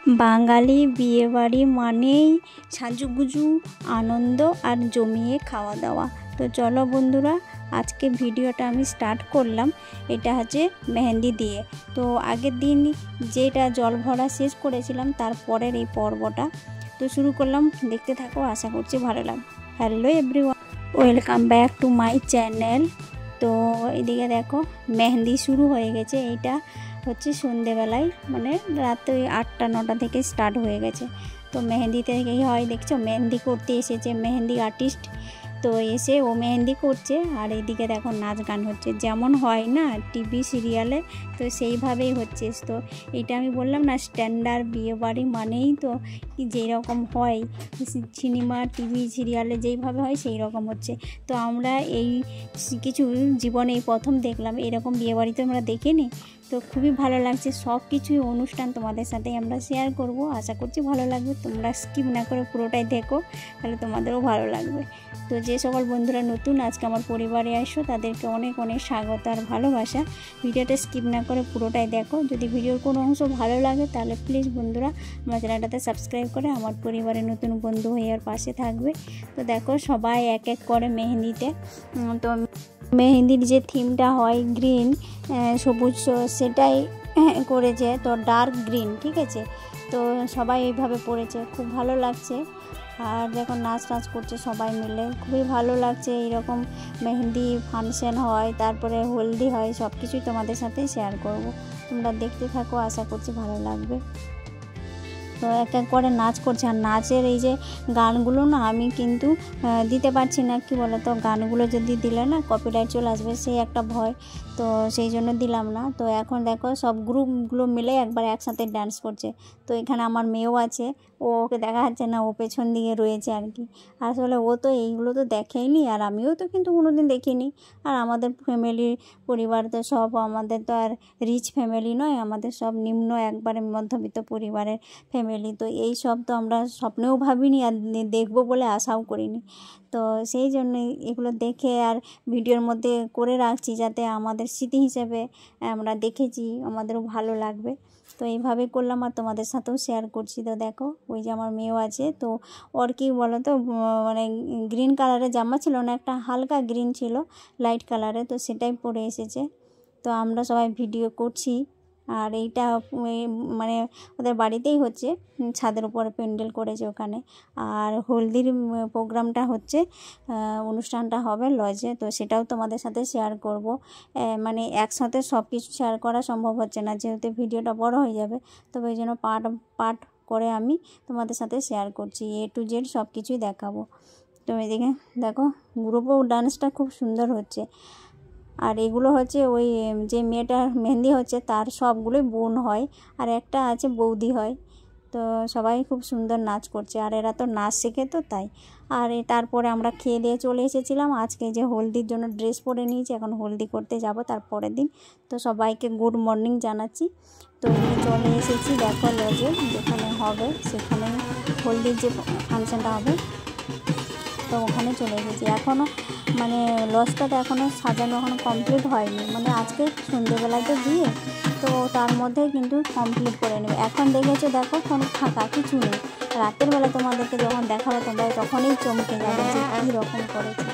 বাঙালি বিয়েবাড়ি মানেই সাজুগুজু, আনন্দ আর জমিয়ে খাওয়া দাওয়া। তো চলো বন্ধুরা, আজকে ভিডিওটা আমি স্টার্ট করলাম। এটা হচ্ছে মেহেন্দি দিয়ে। তো আগের দিন যেটা জল ভরা শেষ করেছিলাম তারপরের এই পর্বটা তো শুরু করলাম। দেখতে থাকো, আশা করছি ভালো লাগবে। Hello everyone, welcome back to my channel. তো এদিকে দেখো মেহেন্দি শুরু হয়ে গেছে। এইটা হচ্ছে সন্ধেবেলায়, মানে রাত ওই 8টা-9টা থেকে স্টার্ট হয়ে গেছে। তো মেহেন্দিতে কী হয় দেখছো, মেহেন্দি করতে এসেছে মেহেন্দি আর্টিস্ট। তো এসে ও মেহেন্দি করছে আর এইদিকে দেখো নাচ গান হচ্ছে, যেমন হয় না টিভি সিরিয়ালে, তো সেইভাবেই হচ্ছে। তো এটা আমি বললাম না, স্ট্যান্ডার্ড বিয়েবাড়ি মানেই তো যেই রকম হয় সিনেমা টিভি সিরিয়ালে যেইভাবে হয় সেই রকম হচ্ছে। তো আমরা এই কিছু জীবনে এই প্রথম দেখলাম, এরকম বিয়েবাড়ি তো আমরা দেখিনি। তো খুবই ভালো লাগছে। সব কিছুই অনুষ্ঠান তোমাদের সাথে আমরা শেয়ার করব, আশা করছি ভালো লাগবে। তোমরা স্কিপ না করে পুরোটাই দেখো, তাহলে তোমাদেরও ভালো লাগবে। তো যে সকল বন্ধুরা নতুন আজকে আমার পরিবারে আসো, তাদেরকে অনেক অনেক স্বাগত আর ভালোবাসা। ভিডিওটা স্কিপ না করে পুরোটাই দেখো। যদি ভিডিওর কোনো অংশ ভালো লাগে তাহলে প্লিজ বন্ধুরা আমার চ্যানেলটাতে সাবস্ক্রাইব করে আমার পরিবারের নতুন বন্ধু হয়ে আর পাশে থাকবে। তো দেখো সবাই এক এক করে মেহেন্দিতে, তো মেহেন্দির যে থিমটা হয় গ্রিন সবুজ, সেটাই করেছে। তো ডার্ক গ্রিন, ঠিক আছে। তো সবাই এইভাবে পড়েছে, খুব ভালো লাগছে। আর যখন নাচ টাচ করছে সবাই মিলে, খুবই ভালো লাগছে। এইরকম মেহেন্দি ফাংশন হয়, তারপরে হলদি হয়, সব কিছুই তোমাদের সাথে শেয়ার করব। তোমরা দেখতে থাকো, আশা করছি ভালো লাগবে। তো এক এক করে নাচ করছে। আর নাচের এই যে গানগুলো না আমি কিন্তু দিতে পারছি না, কি বলো তো, গানগুলো যদি দিলে না কপিরাইট চলে আসবে, সেই একটা ভয়। তো সেই জন্য দিলাম না। তো এখন দেখো সব গ্রুপগুলো মিলে একবার একসাথে ডান্স করছে। তো এখানে আমার মেয়েও আছে, ওকে দেখা যাচ্ছে না, ও পেছন দিকে রয়েছে আর কি। আসলে ও তো এইগুলো তো দেখেইনি, আর আমিও তো কিন্তু কোনোদিন দেখিনি। আর আমাদের ফ্যামিলির পরিবার তো সব, আমাদের তো আর রিচ ফ্যামিলি নয়, আমাদের সব নিম্ন একবারে মধ্যবিত্ত পরিবারের ফ্যামিলি। তো এই সব তো আমরা স্বপ্নেও ভাবিনি আর দেখবো বলে আশাও করিনি। তো সেই জন্যই এগুলো দেখে আর ভিডিওর মধ্যে করে রাখছি, যাতে আমাদের স্মৃতি হিসেবে আমরা দেখেছি, আমাদেরও ভালো লাগবে। তো এইভাবে করলাম আর তোমাদের সাথেও শেয়ার করছি। তো দেখো ওই যে আমার মেয়েও আছে। তো ওর কি বলো তো, মানে গ্রিন কালারের জামা ছিল না, একটা হালকা গ্রিন ছিল লাইট কালারে, তো সেটাই পরে এসেছে। তো আমরা সবাই ভিডিও করছি। আর এইটা মানে ওদের বাড়িতেই হচ্ছে, ছাদের উপরে প্যান্ডেল করেছে ওখানে। আর হলদির প্রোগ্রামটা হচ্ছে, অনুষ্ঠানটা হবে লজে। তো সেটাও তোমাদের সাথে শেয়ার করব। মানে একসাথে সব কিছু শেয়ার করা সম্ভব হচ্ছে না, যেহেতু ভিডিওটা বড় হয়ে যাবে। তবে ওই জন্য পার্ট করে আমি তোমাদের সাথে শেয়ার করছি, A to Z সব কিছুই দেখাবো। তো এদিকে দেখো গ্রুপও ডান্সটা খুব সুন্দর হচ্ছে। আর এগুলো হচ্ছে ওই যে মেয়েটার মেহেন্দি হচ্ছে তার সবগুলোই বোন হয়, আর একটা আছে বৌদি হয়। তো সবাই খুব সুন্দর নাচ করছে, আর এরা তো নাচ শেখে, তো তাই। আর তারপরে আমরা খেয়ে দিয়ে চলে এসেছিলাম। আজকে যে হলদির জন্য ড্রেস পরে নিয়েছি, এখন হলদি করতে যাব তারপরের দিন। তো সবাইকে গুড মর্নিং জানাচ্ছি। তো এদিকে চলে এসেছি দেখো লজে, যেখানে হবে সেখানে হলদির যে ফাংশনটা হবে, তো ওখানে চলে এসেছি। এখনও মানে লজটাতে এখনও সাজানো এখনও কমপ্লিট হয়নি, মানে আজকে সন্ধ্যেবেলায় তো দিয়ে, তো তার মধ্যে কিন্তু কমপ্লিট করে নেবে। এখন দেখেছো দেখো কোনো ফাঁকা কিছু নেই। রাতের বেলা তোমাদেরকে যখন দেখাবো তোমরা তখনই চমকে যাবে যে কী রকম করেছে।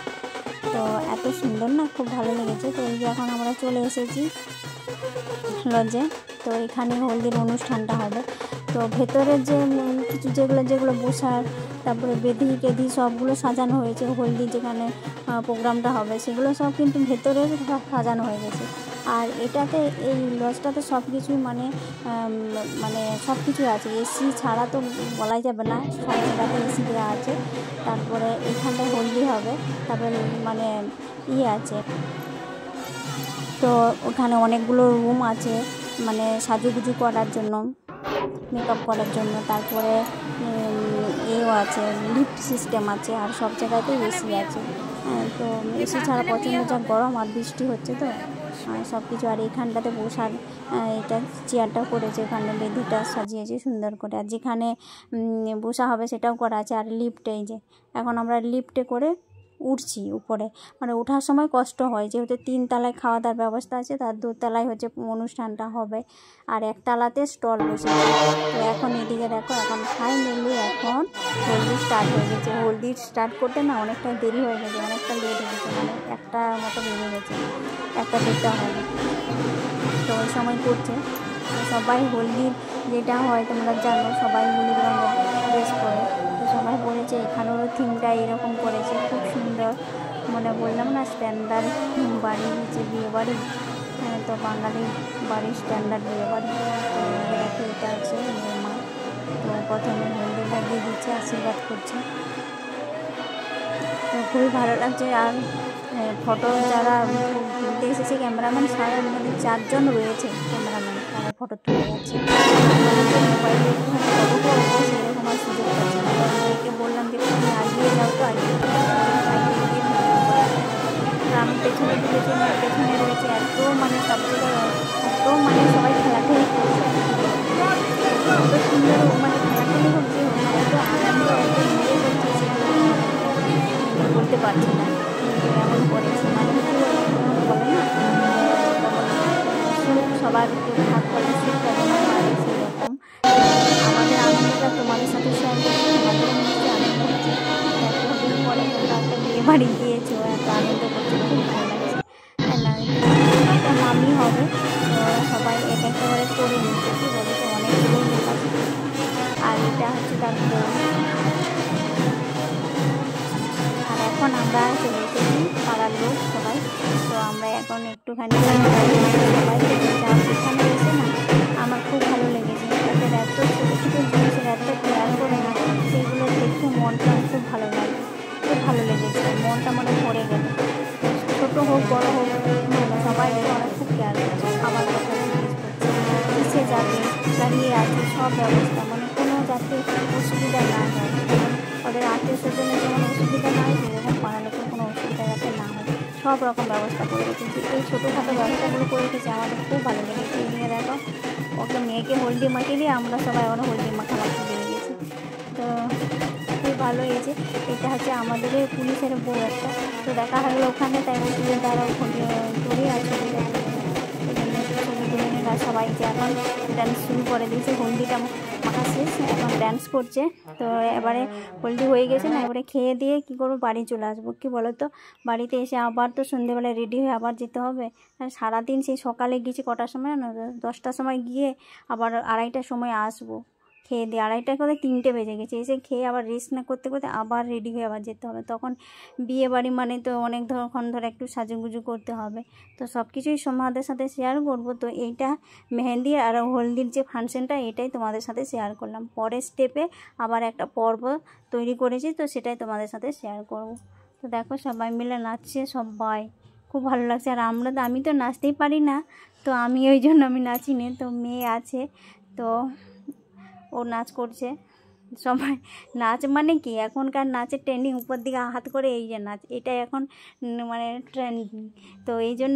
তো এত সুন্দর না, খুব ভালো লেগেছে। তো এই যে এখন আমরা চলে এসেছি লজে। তো এখানে হলদির অনুষ্ঠানটা হবে। তো ভেতরের যে কিছু যেগুলো বসার, তারপরে বেদি টেদি সবগুলো সাজানো হয়েছে। হলদি যেখানে প্রোগ্রামটা হবে সেগুলো সব কিন্তু ভেতরে সাজানো হয়ে গেছে। আর এটাতে এই লজটাতে সব কিছুই মানে সব কিছুই আছে। এসি ছাড়া তো বলাই যাবে না, সব জায়গাতে এসি দেওয়া আছে। তারপরে এখানটায় হলদি হবে, তারপরে মানে আছে। তো ওখানে অনেকগুলো রুম আছে, মানে সাজুগুজু করার জন্য, মেকআপ করার জন্য। তারপরে আছে, লিফট সিস্টেম আছে, আর সব জায়গাতেই এসি আছে। তো এসি ছাড়া প্রচণ্ড যা গরম, আর বৃষ্টি হচ্ছে তো সব কিছু। আর এইখানটাতে বসার এটা চেয়ারটাও করেছে, এখানে বেদিটা সাজিয়েছে সুন্দর করে। আর যেখানে বসা হবে সেটাও করা আছে। আর লিফটে, এই যে এখন আমরা লিফটে করে উঠছি উপরে, মানে ওঠার সময় কষ্ট হয়, যেহেতু 3 তলায় খাওয়া দাওয়ার ব্যবস্থা আছে, তার 2 তলায় হচ্ছে অনুষ্ঠানটা হবে, আর 1 তলাতে স্টল বসেছে। তো এখন এদিকে দেখো, এখন ফাইনালি এখন হলদি স্টার্ট হয়ে গেছে। হলদি স্টার্ট করতে না অনেকটা দেরি হয়ে গেছে, অনেকটা লেট হয়ে গেছে, মানে 1টা মতো বেজে গেছে, 1টা 1:30 হবে। তো ওই সময় করছে সবাই হলদি, যেটা হয় তোমরা জানো, সবাই হলুদ রঙের ড্রেস পরে, তো সবাই পরেছে। এখানেও থিমটা এরকম করেছে, খুব সুন্দর। মানে বললাম না, স্ট্যান্ডার্ড বাড়ি হচ্ছে বিয়ে বাড়ি, তো বাঙালি বাড়ির স্ট্যান্ডার্ড বিয়ে বাড়ি। তো দেখো, এটা আছে মেয়ের মা। তো প্রথমে হলদি লাগিয়ে দিচ্ছে, আশীর্বাদ করছে। তো খুবই ভালো লাগছে। আর ফটো যারা তুলতে এসেছে ক্যামেরাম্যান, সারা মানে 4 জন রয়েছে ক্যামেরাম্যান, তারা ফটো তুলে যাচ্ছে। মোবাইলে একটুখানি ফটো করবো, সেরকম আর সুযোগ পাচ্ছি না। মেয়েকে বললাম যে তুমি আগিয়ে যাও, তো আগিয়ে আমি পেছনে পেছনে রয়েছে। এত মানে সব জায়গায় এত মানে সবাই খেলাখেলি করছে, এত সুন্দর মানে খেলাখেলি হচ্ছে, এত আনন্দ, এত মজা করছে, সেগুলো বলতে পারছি না। এমন করেছে মানে কি বলে না, সুখ সবার ভাগ করে, সুখটা যেন পারে, সেরকম। আমাদের আনন্দটা তোমাদের সাথে শেয়ার করছি, তোমাদেরও নিশ্চয়ই আনন্দ হচ্ছে। এতদিন পরে তোমরা একটা বিয়ে বাড়ি গিয়েছো, এত আনন্দ করছো, খুব ভালো লাগছে, তাই না? একটা মামি হবে, তো সবাই এক একটা করে করে নিচ্ছে, কি বলে, তো অনেকগুলো লোক আছে। আর এটা হচ্ছে তার বউ। আর এখন আমরা চলে এসেছি পাড়ার লোক সবাই। তো আমরা এখন একটুখানি সবাই এখানে এসে না আমার খুব ভালো লেগেছে। তাদের এত ছোটো ছোটো জিনিসের এত কেয়ার করে না, সেগুলো দেখে মনটা খুব ভালো লাগে, খুব ভালো লেগেছে, মনটা মানে ভরে গেল। ছোটো হোক বড়ো হোক, সবাইকে ওরা খুব কেয়ার করছে, খাবার কথা জিজ্ঞেস করছে, কিসে যাবে, দাঁড়িয়ে আছে, সব ব্যবস্থা, মানে কোনো যাতে অসুবিধা না হয়। ওদের আত্মীয় স্বজনের যেমন অসুবিধা না হয়, সেরকম পাড়া লোকের কোনো অসুবিধা যাতে না হয়, সব রকম ব্যবস্থা করে রেখেছি। এই ছোটোখাটো ব্যবস্থাগুলো করে রেখেছি, আমাদের খুব ভালো লেগেছে। এদিকে দেখো, ওকে মেয়েকে হলদি মাখিয়ে দিয়ে আমরা সবাই ওরা হলদি মাখামাখি লেগে গেছি। তো খুব ভালো হয়েছে। এটা হচ্ছে আমাদের পুলিশের বউ একটা, তো দেখা হলো ওখানে, তাই ওদের দ্বারা ধরে আর ছবি তুলে নিলাম সবাই। যে এখন ডান্স শুরু করে দিয়েছে, হলদিটা মাখা শেষ, এখন ডান্স করছে। তো এবারে হলদি হয়ে গেছে না, এবারে খেয়ে দিয়ে কী করবো, বাড়ি চলে আসবো। কী বলো তো, বাড়িতে এসে আবার তো সন্ধ্যেবেলায় রেডি হয়ে আবার যেতে হবে। সারাদিন সেই সকালে গেছি, কটার সময় না, 10টার সময় গিয়ে আবার 2:30টার সময় আসবো। খেয়ে দিয়ে 2:30 করে 3টে বেজে গেছে। এসে খেয়ে আবার রেস্ট না করতে করতে আবার রেডি হয়ে আবার যেতে হবে। তখন বিয়ে বাড়ি মানে তো অনেক ক্ষণ ধরে একটু সাজুগুজু করতে হবে। তো সব কিছুই তোমাদের সাথে শেয়ার করব। তো এইটা মেহেন্দি আর হলদির যে ফাংশনটা, এটাই তোমাদের সাথে শেয়ার করলাম। পরের স্টেপে আবার একটা পর্ব তৈরি করেছি, তো সেটাই তোমাদের সাথে শেয়ার করব। তো দেখো, সবাই মিলে নাচছে, সবাই খুব ভালো লাগছে। আর আমি তো নাচতেই পারি না, তো আমি ওই জন্য আমি নাচিনি। তো মেয়ে আছে, তো ও নাচ করছে। সবাই নাচ মানে কি, এখনকার নাচের ট্রেন্ডিং, উপর দিকে হাত করে এই যে নাচ, এটা এখন মানে ট্রেন্ডিং। তো এই জন্য